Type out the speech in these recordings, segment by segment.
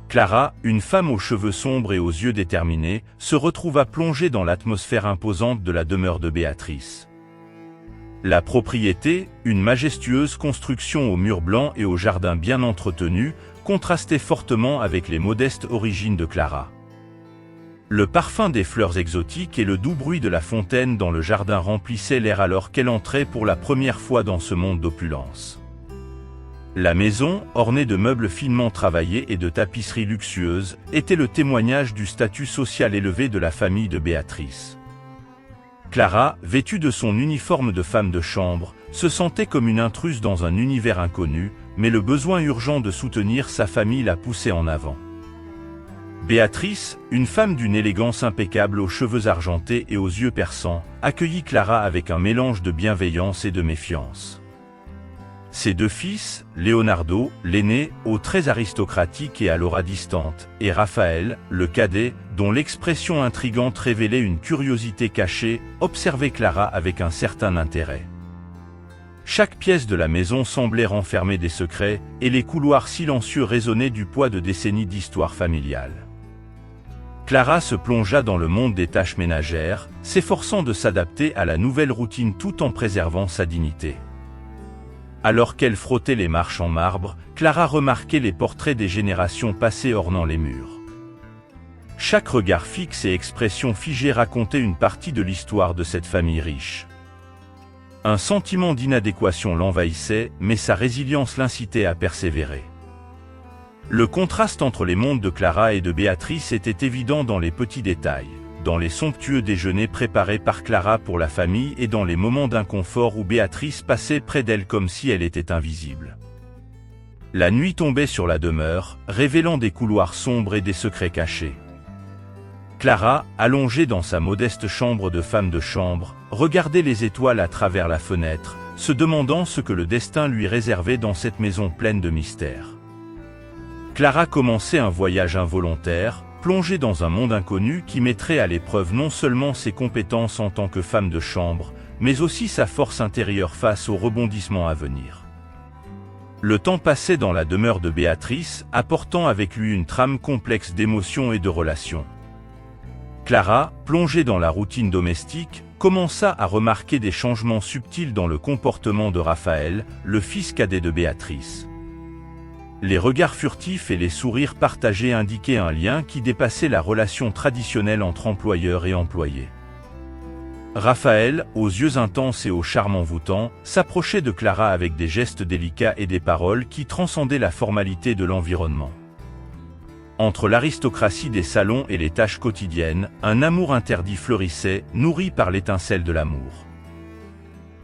Clara, une femme aux cheveux sombres et aux yeux déterminés, se retrouva plongée dans l'atmosphère imposante de la demeure de Béatrice. La propriété, une majestueuse construction aux murs blancs et au jardin bien entretenu, contrastait fortement avec les modestes origines de Clara. Le parfum des fleurs exotiques et le doux bruit de la fontaine dans le jardin remplissaient l'air alors qu'elle entrait pour la première fois dans ce monde d'opulence. La maison, ornée de meubles finement travaillés et de tapisseries luxueuses, était le témoignage du statut social élevé de la famille de Béatrice. Clara, vêtue de son uniforme de femme de chambre, se sentait comme une intruse dans un univers inconnu, mais le besoin urgent de soutenir sa famille la poussait en avant. Béatrice, une femme d'une élégance impeccable aux cheveux argentés et aux yeux perçants, accueillit Clara avec un mélange de bienveillance et de méfiance. Ses deux fils, Leonardo, l'aîné, aux traits aristocratiques et à l'aura distante, et Raphaël, le cadet, dont l'expression intrigante révélait une curiosité cachée, observaient Clara avec un certain intérêt. Chaque pièce de la maison semblait renfermer des secrets, et les couloirs silencieux résonnaient du poids de décennies d'histoire familiale. Clara se plongea dans le monde des tâches ménagères, s'efforçant de s'adapter à la nouvelle routine tout en préservant sa dignité. Alors qu'elle frottait les marches en marbre, Clara remarquait les portraits des générations passées ornant les murs. Chaque regard fixe et expression figée racontait une partie de l'histoire de cette famille riche. Un sentiment d'inadéquation l'envahissait, mais sa résilience l'incitait à persévérer. Le contraste entre les mondes de Clara et de Béatrice était évident dans les petits détails, dans les somptueux déjeuners préparés par Clara pour la famille et dans les moments d'inconfort où Béatrice passait près d'elle comme si elle était invisible. La nuit tombait sur la demeure, révélant des couloirs sombres et des secrets cachés. Clara, allongée dans sa modeste chambre de femme de chambre, regardait les étoiles à travers la fenêtre, se demandant ce que le destin lui réservait dans cette maison pleine de mystères. Clara commençait un voyage involontaire, plongée dans un monde inconnu qui mettrait à l'épreuve non seulement ses compétences en tant que femme de chambre, mais aussi sa force intérieure face aux rebondissements à venir. Le temps passait dans la demeure de Béatrice, apportant avec lui une trame complexe d'émotions et de relations. Clara, plongée dans la routine domestique, commença à remarquer des changements subtils dans le comportement de Raphaël, le fils cadet de Béatrice. Les regards furtifs et les sourires partagés indiquaient un lien qui dépassait la relation traditionnelle entre employeur et employé. Raphaël, aux yeux intenses et au charme envoûtant, s'approchait de Clara avec des gestes délicats et des paroles qui transcendaient la formalité de l'environnement. Entre l'aristocratie des salons et les tâches quotidiennes, un amour interdit fleurissait, nourri par l'étincelle de l'amour.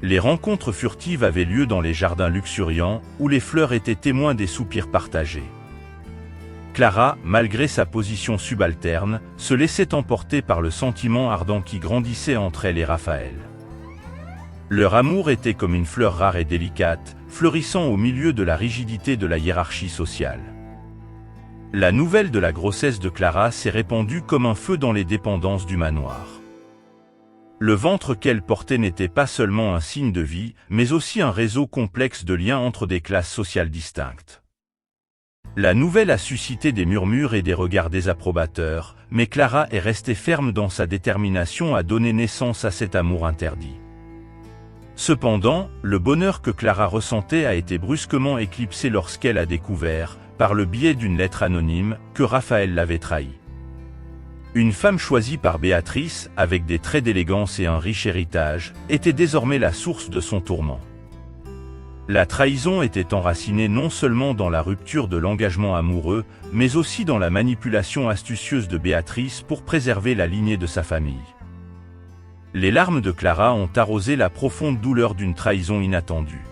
Les rencontres furtives avaient lieu dans les jardins luxuriants, où les fleurs étaient témoins des soupirs partagés. Clara, malgré sa position subalterne, se laissait emporter par le sentiment ardent qui grandissait entre elle et Raphaël. Leur amour était comme une fleur rare et délicate, fleurissant au milieu de la rigidité de la hiérarchie sociale. La nouvelle de la grossesse de Clara s'est répandue comme un feu dans les dépendances du manoir. Le ventre qu'elle portait n'était pas seulement un signe de vie, mais aussi un réseau complexe de liens entre des classes sociales distinctes. La nouvelle a suscité des murmures et des regards désapprobateurs, mais Clara est restée ferme dans sa détermination à donner naissance à cet amour interdit. Cependant, le bonheur que Clara ressentait a été brusquement éclipsé lorsqu'elle a découvert, par le biais d'une lettre anonyme, que Raphaël l'avait trahi. Une femme choisie par Béatrice, avec des traits d'élégance et un riche héritage, était désormais la source de son tourment. La trahison était enracinée non seulement dans la rupture de l'engagement amoureux, mais aussi dans la manipulation astucieuse de Béatrice pour préserver la lignée de sa famille. Les larmes de Clara ont arrosé la profonde douleur d'une trahison inattendue.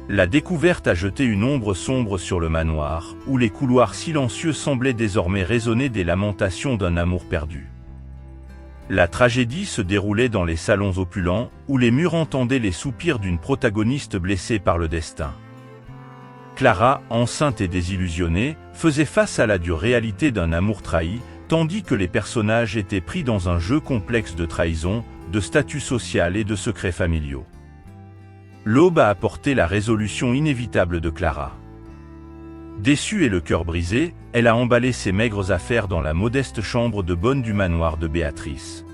La découverte a jeté une ombre sombre sur le manoir, où les couloirs silencieux semblaient désormais résonner des lamentations d'un amour perdu. La tragédie se déroulait dans les salons opulents, où les murs entendaient les soupirs d'une protagoniste blessée par le destin. Clara, enceinte et désillusionnée, faisait face à la dure réalité d'un amour trahi, tandis que les personnages étaient pris dans un jeu complexe de trahison, de statut social et de secrets familiaux. L'aube a apporté la résolution inévitable de Clara. Déçue et le cœur brisé, elle a emballé ses maigres affaires dans la modeste chambre de bonne du manoir de Béatrice.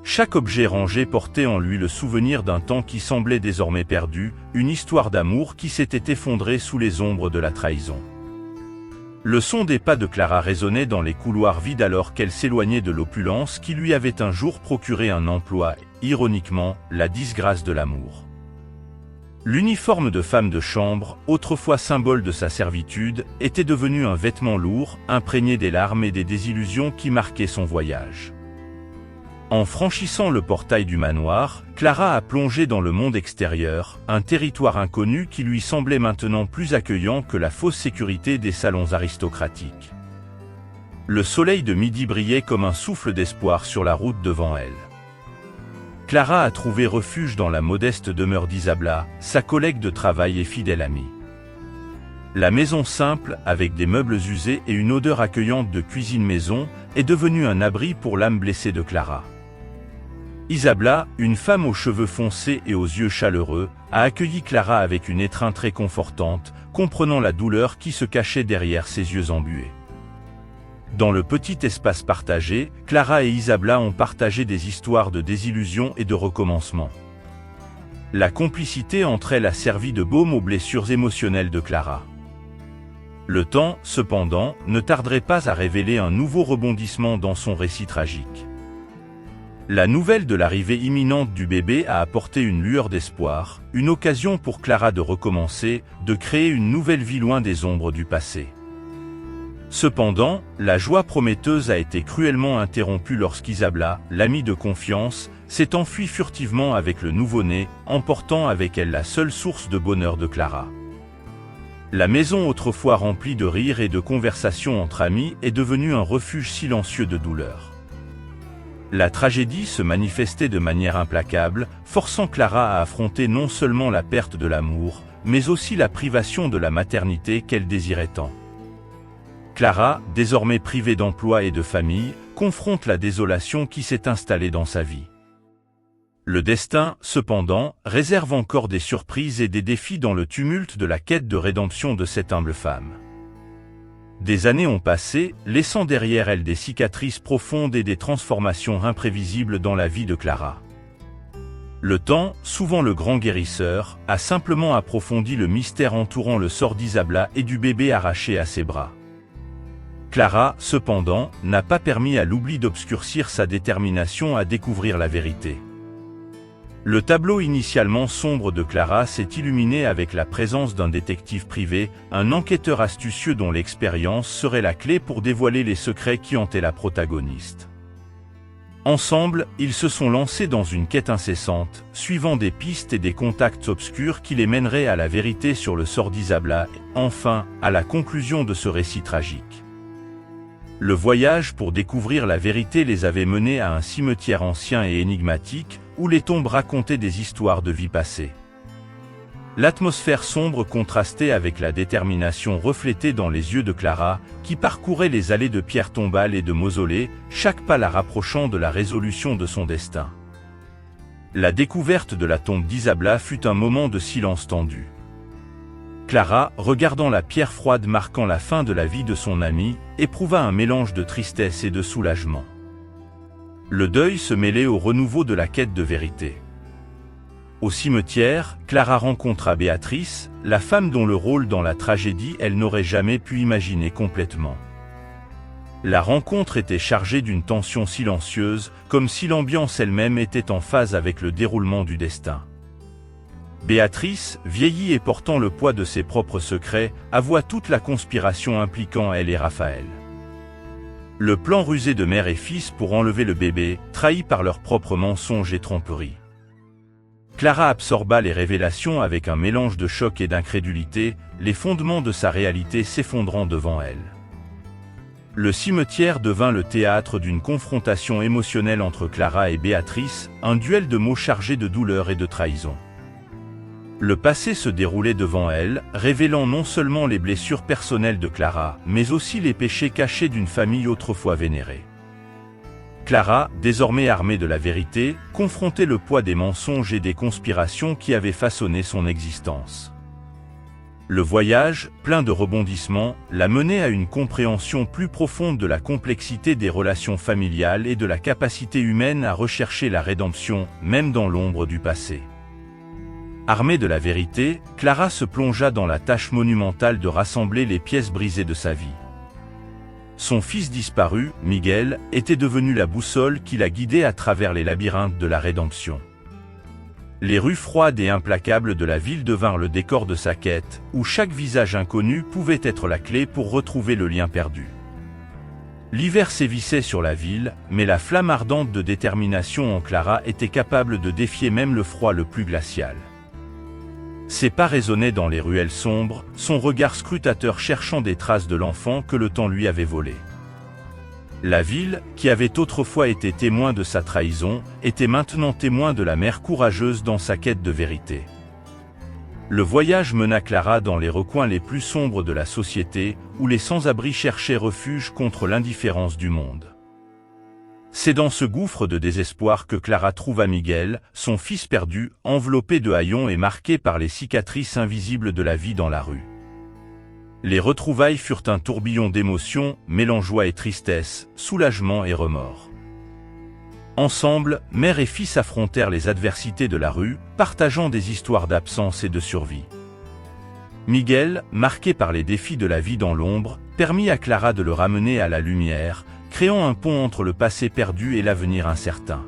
Chaque objet rangé portait en lui le souvenir d'un temps qui semblait désormais perdu, une histoire d'amour qui s'était effondrée sous les ombres de la trahison. Le son des pas de Clara résonnait dans les couloirs vides alors qu'elle s'éloignait de l'opulence qui lui avait un jour procuré un emploi, ironiquement, la disgrâce de l'amour. L'uniforme de femme de chambre, autrefois symbole de sa servitude, était devenu un vêtement lourd, imprégné des larmes et des désillusions qui marquaient son voyage. En franchissant le portail du manoir, Clara a plongé dans le monde extérieur, un territoire inconnu qui lui semblait maintenant plus accueillant que la fausse sécurité des salons aristocratiques. Le soleil de midi brillait comme un souffle d'espoir sur la route devant elle. Clara a trouvé refuge dans la modeste demeure d'Isabla, sa collègue de travail et fidèle amie. La maison simple, avec des meubles usés et une odeur accueillante de cuisine maison, est devenue un abri pour l'âme blessée de Clara. Isabla, une femme aux cheveux foncés et aux yeux chaleureux, a accueilli Clara avec une étreinte réconfortante, comprenant la douleur qui se cachait derrière ses yeux embués. Dans le petit espace partagé, Clara et Isabla ont partagé des histoires de désillusion et de recommencement. La complicité entre elles a servi de baume aux blessures émotionnelles de Clara. Le temps, cependant, ne tarderait pas à révéler un nouveau rebondissement dans son récit tragique. La nouvelle de l'arrivée imminente du bébé a apporté une lueur d'espoir, une occasion pour Clara de recommencer, de créer une nouvelle vie loin des ombres du passé. Cependant, la joie prometteuse a été cruellement interrompue lorsqu'Isabla, l'amie de confiance, s'est enfuie furtivement avec le nouveau-né, emportant avec elle la seule source de bonheur de Clara. La maison autrefois remplie de rires et de conversations entre amis est devenue un refuge silencieux de douleur. La tragédie se manifestait de manière implacable, forçant Clara à affronter non seulement la perte de l'amour, mais aussi la privation de la maternité qu'elle désirait tant. Clara, désormais privée d'emploi et de famille, confronte la désolation qui s'est installée dans sa vie. Le destin, cependant, réserve encore des surprises et des défis dans le tumulte de la quête de rédemption de cette humble femme. Des années ont passé, laissant derrière elles des cicatrices profondes et des transformations imprévisibles dans la vie de Clara. Le temps, souvent le grand guérisseur, a simplement approfondi le mystère entourant le sort d'Isabla et du bébé arraché à ses bras. Clara, cependant, n'a pas permis à l'oubli d'obscurcir sa détermination à découvrir la vérité. Le tableau initialement sombre de Clara s'est illuminé avec la présence d'un détective privé, un enquêteur astucieux dont l'expérience serait la clé pour dévoiler les secrets qui hantaient la protagoniste. Ensemble, ils se sont lancés dans une quête incessante, suivant des pistes et des contacts obscurs qui les mèneraient à la vérité sur le sort d'Isabla et, enfin, à la conclusion de ce récit tragique. Le voyage pour découvrir la vérité les avait menés à un cimetière ancien et énigmatique, où les tombes racontaient des histoires de vie passée. L'atmosphère sombre contrastait avec la détermination reflétée dans les yeux de Clara, qui parcourait les allées de pierres tombales et de mausolées, chaque pas la rapprochant de la résolution de son destin. La découverte de la tombe d'Isabla fut un moment de silence tendu. Clara, regardant la pierre froide marquant la fin de la vie de son amie, éprouva un mélange de tristesse et de soulagement. Le deuil se mêlait au renouveau de la quête de vérité. Au cimetière, Clara rencontra Béatrice, la femme dont le rôle dans la tragédie elle n'aurait jamais pu imaginer complètement. La rencontre était chargée d'une tension silencieuse, comme si l'ambiance elle-même était en phase avec le déroulement du destin. Béatrice, vieillie et portant le poids de ses propres secrets, avoua toute la conspiration impliquant elle et Raphaël. Le plan rusé de mère et fils pour enlever le bébé, trahi par leurs propres mensonges et tromperies. Clara absorba les révélations avec un mélange de choc et d'incrédulité, les fondements de sa réalité s'effondrant devant elle. Le cimetière devint le théâtre d'une confrontation émotionnelle entre Clara et Béatrice, un duel de mots chargés de douleur et de trahison. Le passé se déroulait devant elle, révélant non seulement les blessures personnelles de Clara, mais aussi les péchés cachés d'une famille autrefois vénérée. Clara, désormais armée de la vérité, confrontait le poids des mensonges et des conspirations qui avaient façonné son existence. Le voyage, plein de rebondissements, l'a mené à une compréhension plus profonde de la complexité des relations familiales et de la capacité humaine à rechercher la rédemption, même dans l'ombre du passé. Armée de la vérité, Clara se plongea dans la tâche monumentale de rassembler les pièces brisées de sa vie. Son fils disparu, Miguel, était devenu la boussole qui la guidait à travers les labyrinthes de la rédemption. Les rues froides et implacables de la ville devinrent le décor de sa quête, où chaque visage inconnu pouvait être la clé pour retrouver le lien perdu. L'hiver sévissait sur la ville, mais la flamme ardente de détermination en Clara était capable de défier même le froid le plus glacial. Ses pas résonnaient dans les ruelles sombres, son regard scrutateur cherchant des traces de l'enfant que le temps lui avait volé. La ville, qui avait autrefois été témoin de sa trahison, était maintenant témoin de la mère courageuse dans sa quête de vérité. Le voyage mena Clara dans les recoins les plus sombres de la société, où les sans-abri cherchaient refuge contre l'indifférence du monde. C'est dans ce gouffre de désespoir que Clara trouva Miguel, son fils perdu, enveloppé de haillons et marqué par les cicatrices invisibles de la vie dans la rue. Les retrouvailles furent un tourbillon d'émotions, mêlant joie et tristesse, soulagement et remords. Ensemble, mère et fils affrontèrent les adversités de la rue, partageant des histoires d'absence et de survie. Miguel, marqué par les défis de la vie dans l'ombre, permit à Clara de le ramener à la lumière, créant un pont entre le passé perdu et l'avenir incertain.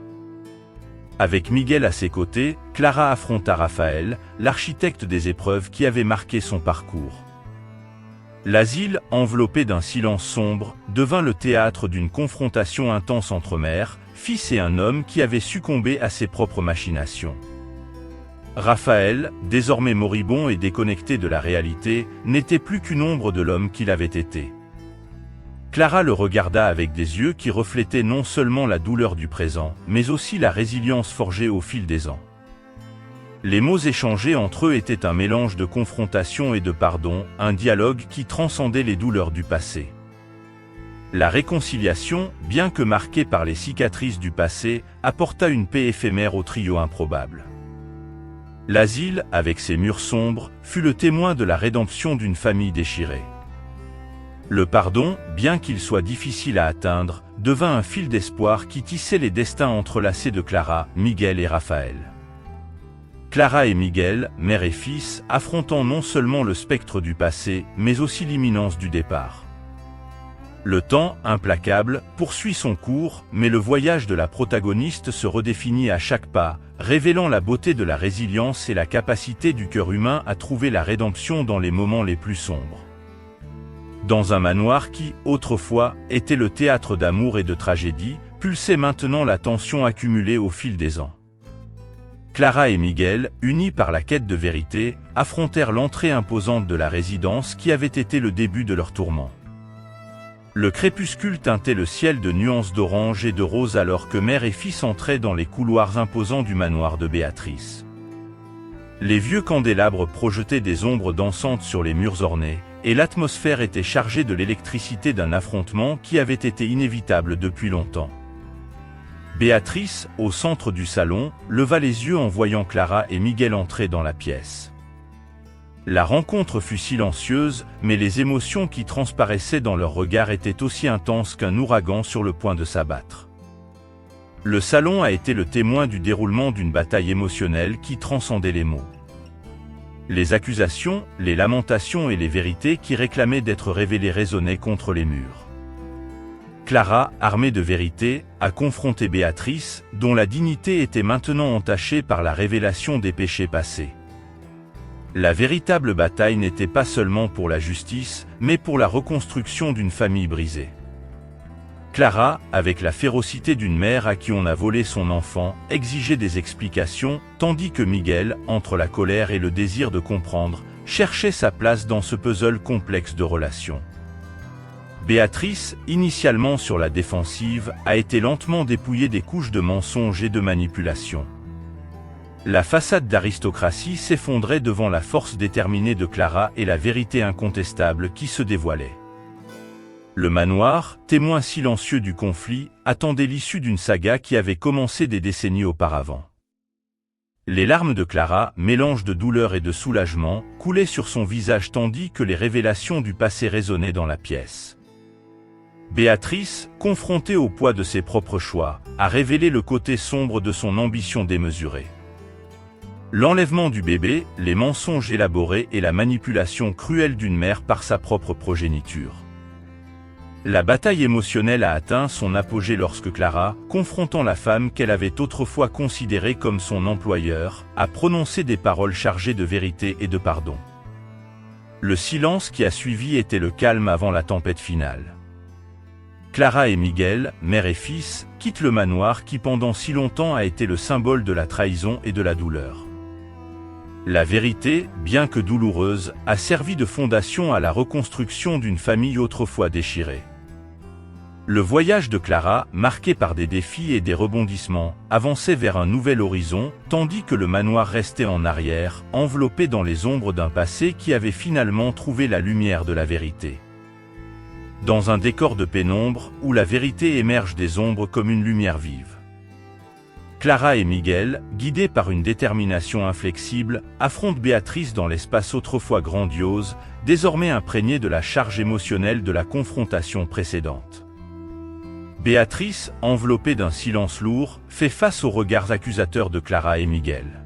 Avec Miguel à ses côtés, Clara affronta Raphaël, l'architecte des épreuves qui avait marqué son parcours. L'asile, enveloppé d'un silence sombre, devint le théâtre d'une confrontation intense entre mère, fils et un homme qui avait succombé à ses propres machinations. Raphaël, désormais moribond et déconnecté de la réalité, n'était plus qu'une ombre de l'homme qu'il avait été. Clara le regarda avec des yeux qui reflétaient non seulement la douleur du présent, mais aussi la résilience forgée au fil des ans. Les mots échangés entre eux étaient un mélange de confrontation et de pardon, un dialogue qui transcendait les douleurs du passé. La réconciliation, bien que marquée par les cicatrices du passé, apporta une paix éphémère au trio improbable. L'asile, avec ses murs sombres, fut le témoin de la rédemption d'une famille déchirée. Le pardon, bien qu'il soit difficile à atteindre, devint un fil d'espoir qui tissait les destins entrelacés de Clara, Miguel et Raphaël. Clara et Miguel, mère et fils, affrontant non seulement le spectre du passé, mais aussi l'imminence du départ. Le temps, implacable, poursuit son cours, mais le voyage de la protagoniste se redéfinit à chaque pas, révélant la beauté de la résilience et la capacité du cœur humain à trouver la rédemption dans les moments les plus sombres. Dans un manoir qui, autrefois, était le théâtre d'amour et de tragédie, pulsait maintenant la tension accumulée au fil des ans. Clara et Miguel, unis par la quête de vérité, affrontèrent l'entrée imposante de la résidence qui avait été le début de leur tourment. Le crépuscule teintait le ciel de nuances d'orange et de rose alors que mère et fils entraient dans les couloirs imposants du manoir de Béatrice. Les vieux candélabres projetaient des ombres dansantes sur les murs ornés, et l'atmosphère était chargée de l'électricité d'un affrontement qui avait été inévitable depuis longtemps. Béatrice, au centre du salon, leva les yeux en voyant Clara et Miguel entrer dans la pièce. La rencontre fut silencieuse, mais les émotions qui transparaissaient dans leurs regards étaient aussi intenses qu'un ouragan sur le point de s'abattre. Le salon a été le témoin du déroulement d'une bataille émotionnelle qui transcendait les mots. Les accusations, les lamentations et les vérités qui réclamaient d'être révélées résonnaient contre les murs. Clara, armée de vérité, a confronté Béatrice, dont la dignité était maintenant entachée par la révélation des péchés passés. La véritable bataille n'était pas seulement pour la justice, mais pour la reconstruction d'une famille brisée. Clara, avec la férocité d'une mère à qui on a volé son enfant, exigeait des explications, tandis que Miguel, entre la colère et le désir de comprendre, cherchait sa place dans ce puzzle complexe de relations. Béatrice, initialement sur la défensive, a été lentement dépouillée des couches de mensonges et de manipulation. La façade d'aristocratie s'effondrait devant la force déterminée de Clara et la vérité incontestable qui se dévoilait. Le manoir, témoin silencieux du conflit, attendait l'issue d'une saga qui avait commencé des décennies auparavant. Les larmes de Clara, mélange de douleur et de soulagement, coulaient sur son visage tandis que les révélations du passé résonnaient dans la pièce. Béatrice, confrontée au poids de ses propres choix, a révélé le côté sombre de son ambition démesurée. L'enlèvement du bébé, les mensonges élaborés et la manipulation cruelle d'une mère par sa propre progéniture. La bataille émotionnelle a atteint son apogée lorsque Clara, confrontant la femme qu'elle avait autrefois considérée comme son employeur, a prononcé des paroles chargées de vérité et de pardon. Le silence qui a suivi était le calme avant la tempête finale. Clara et Miguel, mère et fils, quittent le manoir qui pendant si longtemps a été le symbole de la trahison et de la douleur. La vérité, bien que douloureuse, a servi de fondation à la reconstruction d'une famille autrefois déchirée. Le voyage de Clara, marqué par des défis et des rebondissements, avançait vers un nouvel horizon, tandis que le manoir restait en arrière, enveloppé dans les ombres d'un passé qui avait finalement trouvé la lumière de la vérité. Dans un décor de pénombre, où la vérité émerge des ombres comme une lumière vive. Clara et Miguel, guidés par une détermination inflexible, affrontent Béatrice dans l'espace autrefois grandiose, désormais imprégné de la charge émotionnelle de la confrontation précédente. Béatrice, enveloppée d'un silence lourd, fait face aux regards accusateurs de Clara et Miguel.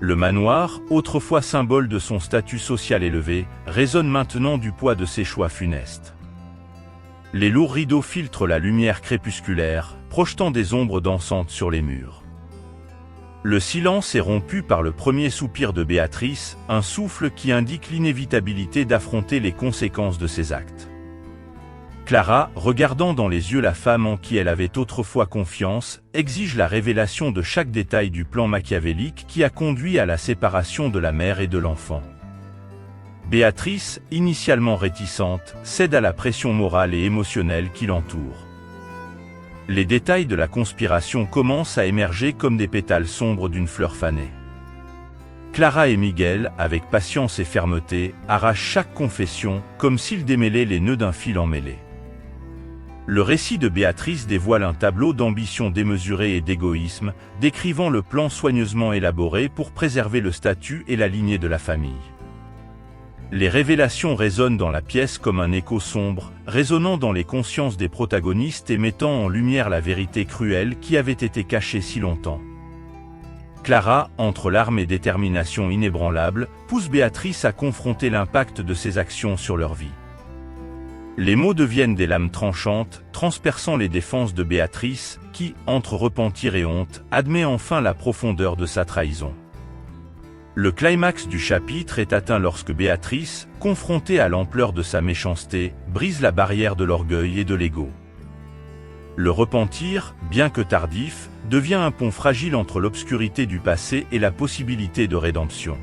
Le manoir, autrefois symbole de son statut social élevé, résonne maintenant du poids de ses choix funestes. Les lourds rideaux filtrent la lumière crépusculaire, projetant des ombres dansantes sur les murs. Le silence est rompu par le premier soupir de Béatrice, un souffle qui indique l'inévitabilité d'affronter les conséquences de ses actes. Clara, regardant dans les yeux la femme en qui elle avait autrefois confiance, exige la révélation de chaque détail du plan machiavélique qui a conduit à la séparation de la mère et de l'enfant. Béatrice, initialement réticente, cède à la pression morale et émotionnelle qui l'entoure. Les détails de la conspiration commencent à émerger comme des pétales sombres d'une fleur fanée. Clara et Miguel, avec patience et fermeté, arrachent chaque confession, comme s'ils démêlaient les nœuds d'un fil emmêlé. Le récit de Béatrice dévoile un tableau d'ambition démesurée et d'égoïsme, décrivant le plan soigneusement élaboré pour préserver le statut et la lignée de la famille. Les révélations résonnent dans la pièce comme un écho sombre, résonnant dans les consciences des protagonistes et mettant en lumière la vérité cruelle qui avait été cachée si longtemps. Clara, entre larmes et détermination inébranlable, pousse Béatrice à confronter l'impact de ses actions sur leur vie. Les mots deviennent des lames tranchantes, transperçant les défenses de Béatrice, qui, entre repentir et honte, admet enfin la profondeur de sa trahison. Le climax du chapitre est atteint lorsque Béatrice, confrontée à l'ampleur de sa méchanceté, brise la barrière de l'orgueil et de l'ego. Le repentir, bien que tardif, devient un pont fragile entre l'obscurité du passé et la possibilité de rédemption.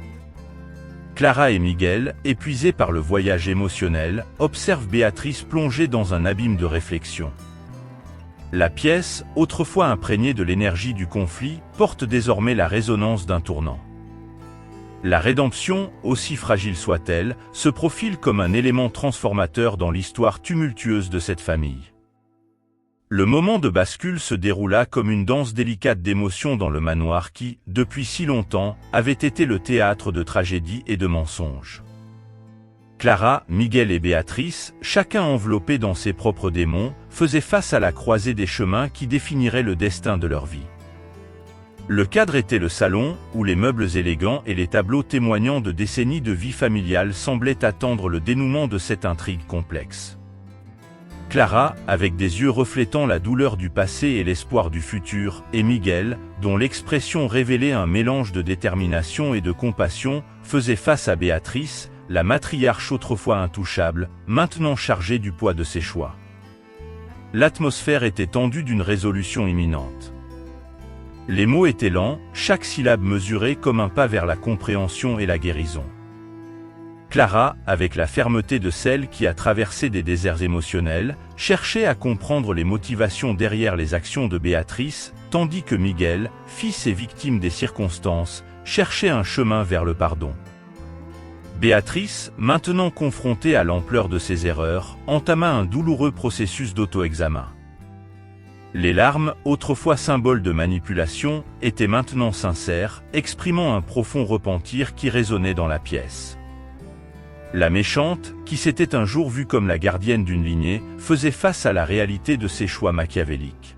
Clara et Miguel, épuisés par le voyage émotionnel, observent Béatrice plongée dans un abîme de réflexion. La pièce, autrefois imprégnée de l'énergie du conflit, porte désormais la résonance d'un tournant. La rédemption, aussi fragile soit-elle, se profile comme un élément transformateur dans l'histoire tumultueuse de cette famille. Le moment de bascule se déroula comme une danse délicate d'émotions dans le manoir qui, depuis si longtemps, avait été le théâtre de tragédies et de mensonges. Clara, Miguel et Béatrice, chacun enveloppé dans ses propres démons, faisaient face à la croisée des chemins qui définirait le destin de leur vie. Le cadre était le salon, où les meubles élégants et les tableaux témoignant de décennies de vie familiale semblaient attendre le dénouement de cette intrigue complexe. Clara, avec des yeux reflétant la douleur du passé et l'espoir du futur, et Miguel, dont l'expression révélait un mélange de détermination et de compassion, faisaient face à Béatrice, la matriarche autrefois intouchable, maintenant chargée du poids de ses choix. L'atmosphère était tendue d'une résolution imminente. Les mots étaient lents, chaque syllabe mesurée comme un pas vers la compréhension et la guérison. Clara, avec la fermeté de celle qui a traversé des déserts émotionnels, cherchait à comprendre les motivations derrière les actions de Béatrice, tandis que Miguel, fils et victime des circonstances, cherchait un chemin vers le pardon. Béatrice, maintenant confrontée à l'ampleur de ses erreurs, entama un douloureux processus d'auto-examen. Les larmes, autrefois symbole de manipulation, étaient maintenant sincères, exprimant un profond repentir qui résonnait dans la pièce. La méchante, qui s'était un jour vue comme la gardienne d'une lignée, faisait face à la réalité de ses choix machiavéliques.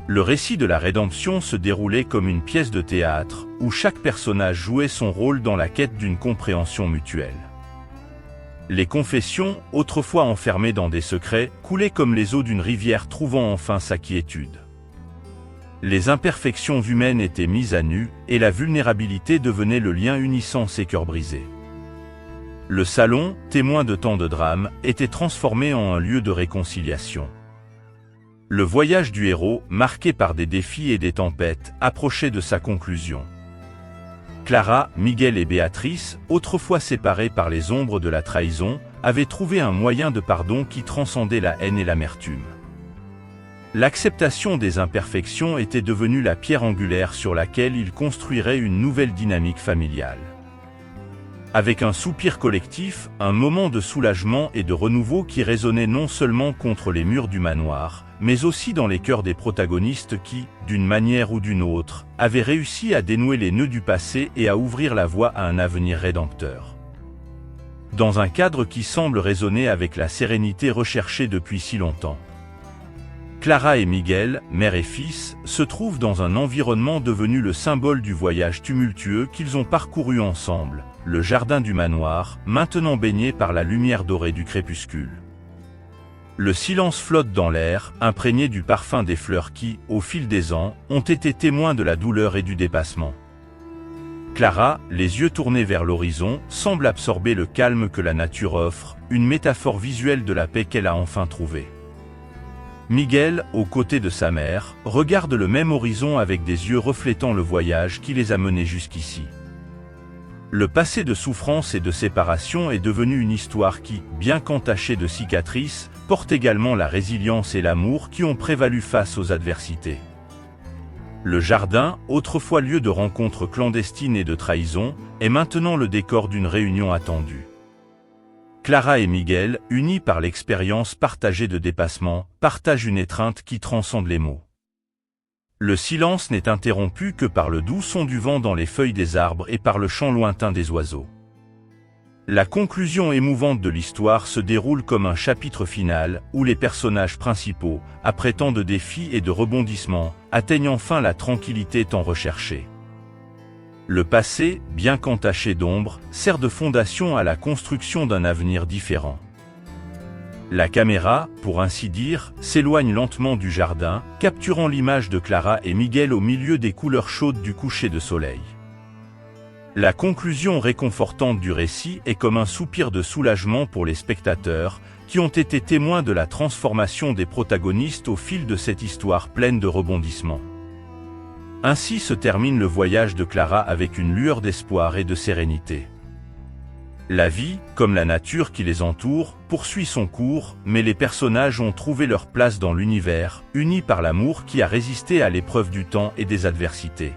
Le récit de la rédemption se déroulait comme une pièce de théâtre, où chaque personnage jouait son rôle dans la quête d'une compréhension mutuelle. Les confessions, autrefois enfermées dans des secrets, coulaient comme les eaux d'une rivière trouvant enfin sa quiétude. Les imperfections humaines étaient mises à nu, et la vulnérabilité devenait le lien unissant ces cœurs brisés. Le salon, témoin de tant de drames, était transformé en un lieu de réconciliation. Le voyage du héros, marqué par des défis et des tempêtes, approchait de sa conclusion. Clara, Miguel et Béatrice, autrefois séparés par les ombres de la trahison, avaient trouvé un moyen de pardon qui transcendait la haine et l'amertume. L'acceptation des imperfections était devenue la pierre angulaire sur laquelle ils construiraient une nouvelle dynamique familiale. Avec un soupir collectif, un moment de soulagement et de renouveau qui résonnait non seulement contre les murs du manoir, mais aussi dans les cœurs des protagonistes qui, d'une manière ou d'une autre, avaient réussi à dénouer les nœuds du passé et à ouvrir la voie à un avenir rédempteur. Dans un cadre qui semble résonner avec la sérénité recherchée depuis si longtemps. Clara et Miguel, mère et fils, se trouvent dans un environnement devenu le symbole du voyage tumultueux qu'ils ont parcouru ensemble, le jardin du manoir, maintenant baigné par la lumière dorée du crépuscule. Le silence flotte dans l'air, imprégné du parfum des fleurs qui, au fil des ans, ont été témoins de la douleur et du dépassement. Clara, les yeux tournés vers l'horizon, semble absorber le calme que la nature offre, une métaphore visuelle de la paix qu'elle a enfin trouvée. Miguel, aux côtés de sa mère, regarde le même horizon avec des yeux reflétant le voyage qui les a menés jusqu'ici. Le passé de souffrance et de séparation est devenu une histoire qui, bien qu'entachée de cicatrices, porte également la résilience et l'amour qui ont prévalu face aux adversités. Le jardin, autrefois lieu de rencontres clandestines et de trahison, est maintenant le décor d'une réunion attendue. Clara et Miguel, unis par l'expérience partagée de dépassement, partagent une étreinte qui transcende les mots. Le silence n'est interrompu que par le doux son du vent dans les feuilles des arbres et par le chant lointain des oiseaux. La conclusion émouvante de l'histoire se déroule comme un chapitre final, où les personnages principaux, après tant de défis et de rebondissements, atteignent enfin la tranquillité tant recherchée. Le passé, bien qu'entaché d'ombre, sert de fondation à la construction d'un avenir différent. La caméra, pour ainsi dire, s'éloigne lentement du jardin, capturant l'image de Clara et Miguel au milieu des couleurs chaudes du coucher de soleil. La conclusion réconfortante du récit est comme un soupir de soulagement pour les spectateurs, qui ont été témoins de la transformation des protagonistes au fil de cette histoire pleine de rebondissements. Ainsi se termine le voyage de Clara avec une lueur d'espoir et de sérénité. La vie, comme la nature qui les entoure, poursuit son cours, mais les personnages ont trouvé leur place dans l'univers, unis par l'amour qui a résisté à l'épreuve du temps et des adversités.